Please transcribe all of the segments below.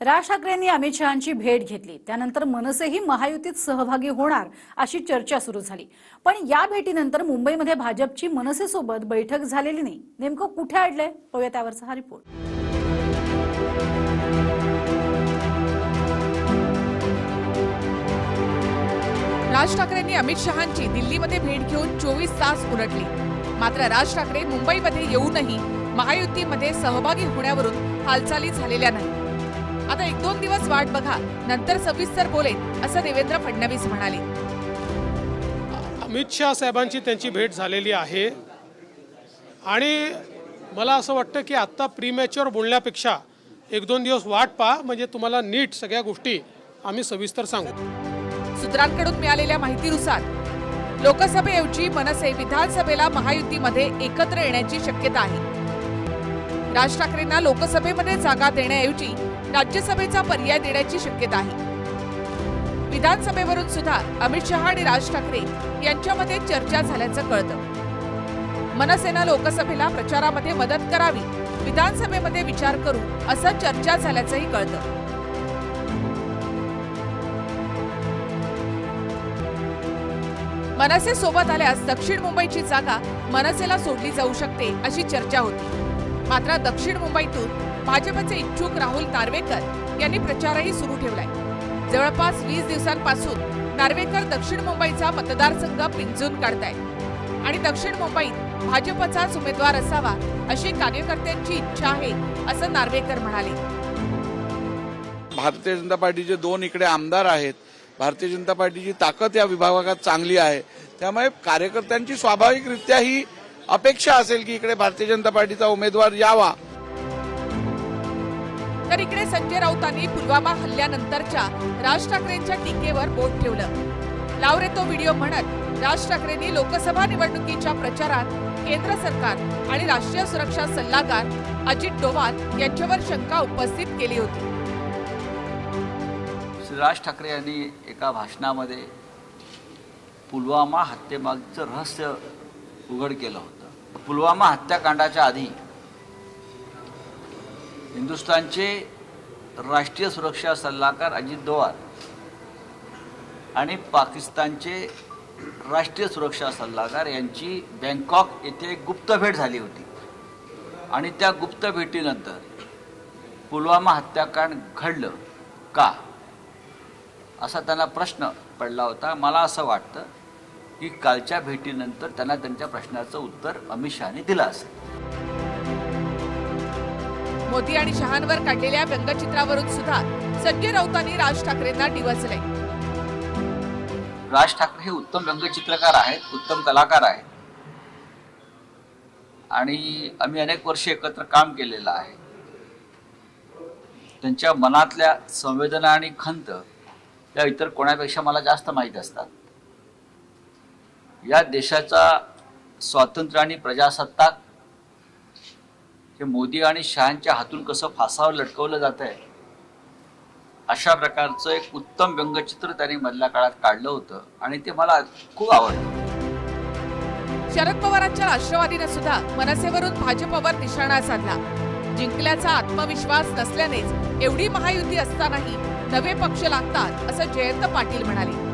राज ठाकरेंनी अमित शहांची भेट घेतली। त्यानंतर मनसेही महायुतीत सहभागी होणार अशी चर्चा सुरू झाली। पण या भेटीनंतर मुंबईमध्ये भाजपची मनसेसोबत बैठक झालेली नाही। नेमकं कुठे अडलंय पाहूया त्यावरचा हा रिपोर्ट। राज ठाकरेंनी अमित शहांची दिल्लीमध्ये भेट घेऊन 24 तास उलटली। मात्र राज ठाकरे मुंबईमध्ये येऊनही महायुतीमध्ये सहभागी होण्यावरून हालचाली झालेल्या नाही। आता 1-2 दिवस वाट बघा, नंतर सविस्तर बोलेन असं देवेंद्र फडणवीस म्हणाले। अमित शहा साहेबांची त्यांची भेट झालेली आहे आणि मला असं वाटतं की आता प्रीमॅच्युअर बोलण्यापेक्षा 1-2 दिवस वाट पहा, म्हणजे तुम्हाला नीट सगळ्या गोष्टी आम्ही सविस्तर सांगू। सूत्रांकडून मिळालेल्या माहितीनुसार लोकसभेऐवजी मनसे विधानसभेला महायुतीमध्ये एकत्र येण्याची शक्यता आहे। राज ठाकरेंना लोकसभेमध्ये जागा देण्याऐवजी राज्यसभेचा पर्याय देण्याची शक्यता आहे। विधानसभेवरून सुद्धा अमित शहा आणि राज ठाकरे यांच्यामध्ये चर्चा झाल्याचं कळतं। मनसेनं लोकसभेला प्रचारामध्ये मदत करावी, विधानसभेमध्ये विचार करू असं चर्चा झाल्याचंही कळतं। मनसे सोबत आल्यास दक्षिण मुंबईची जागा मनसेला सोडली जाऊ शकते अशी चर्चा होती। मात्र दक्षिण मुंबईतून भाजपचे इच्छुक राहुल नार्वेकर यांनी प्रचारही सुरू ठेवलाय। जवळपास 20 दिवसांपासून नार्वेकर दक्षिण मुंबईचा मतदारसंघ पिंजून काढतायत आणि दक्षिण मुंबईत भाजपचाच उमेदवार असावा अशी कार्यकर्त्यांची इच्छा आहे असं नार्वेकर म्हणाले। भारतीय जनता पार्टीचे 2 इकडे आमदार आहेत। भारतीय जनता पार्टीची ताकद या विभागात चांगली आहे, त्यामुळे कार्यकर्त्यांची स्वाभाविकरित्या ही अपेक्षा असेल की इकडे भारतीय जनता पार्टीचा उमेदवार यावा। तर इकडे संजय राऊतांनी पुलवामा हल्ल्यानंतरच्या राज ठाकरेंच्या टीकेवर बोट ठेवलं। लाव रे तो व्हिडिओ म्हणत राज ठाकरेंनी लोकसभा निवडणुकीच्या प्रचारात केंद्र सरकार आणि राष्ट्रीय सुरक्षा सल्लागार अजित डोवाल यांच्यावर शंका उपस्थित केली होती। राज ठाकरे यांनी एका भाषणामध्ये पुलवामा हत्येमागचं रहस्य उघड केलं होतं। पुलवामा हत्याकांडाच्या आधी हिंदुस्थानचे राष्ट्रीय सुरक्षा सल्लागार अजित डोवाल आणि पाकिस्तानचे राष्ट्रीय सुरक्षा सल्लागार यांची बँकॉक येथे एक गुप्त भेट झाली होती आणि त्या गुप्त भेटीनंतर पुलवामा हत्याकांड घडलं का असा त्यांना प्रश्न पडला होता। मला असं वाटतं की कालच्या भेटीनंतर त्यांना त्यांच्या प्रश्नाचं उत्तर अमित शहानी दिलं असेल। मोदी आणि शहांवर काढलेल्या व्यंगचित्रावरून सुद्धा संजय राऊतांनी राज ठाकरेंना डिवचले। राज ठाकरे हे उत्तम व्यंगचित्रकार आहेत, उत्तम कलाकार आहेत आणि आम्ही अनेक वर्षे एकत्र काम केलेलं आहे। त्यांच्या मनातल्या संवेदना आणि खंत या इतर कोणापेक्षा मला जास्त माहीत असतात। या देशाचा स्वातंत्र्य आणि प्रजासत्ताक हे मोदी आणि शहांच्या हातून कसं फासावर लटकवलं जात आहे अशा प्रकारचं एक उत्तम व्यंगचित्र त्यांनी मधल्या काळात काढलं होतं आणि ते मला खूप आवडलं। शरद पवारांच्या राष्ट्रवादीने सुद्धा मनसेवरून भाजपवर निशाणा साधला। जिंकल्याचा आत्मविश्वास नसल्यानेच एवढी महायुती असतानाही नवे पक्ष लागतात असं जयंत पाटील म्हणाले।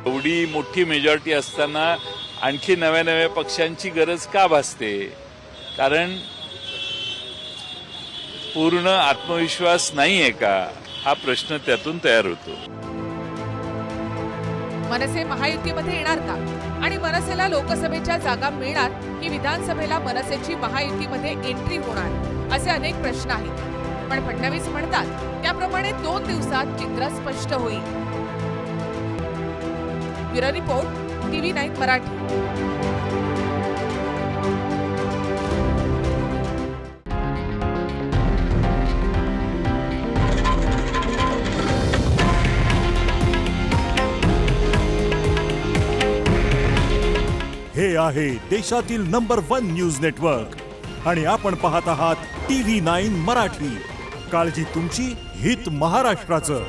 एवढी मोठी मेजॉरिटी असताना आणखी नव्या पक्षांची गरज का भासते? कारण पूर्ण आत्मविश्वास नाहीये का हा प्रश्न त्यातून तयार होतो। मनसे महायुतीमध्ये येणार का आणि मनसेला लोकसभेच्या जागा मिळणार की विधानसभेला मनसेची महायुतीमध्ये एंट्री होणार असे अनेक प्रश्न आहेत। पण फडणवीस म्हणतात त्याप्रमाणे 2 दिवसात चित्र स्पष्ट होईल। Bureau report TV9 Marathi. हे आहे देशातील नंबर 1 न्यूज नेटवर्क आणि आपण पाहत आहात TV9 मराठी। काळजी तुमची, हित महाराष्ट्राचं।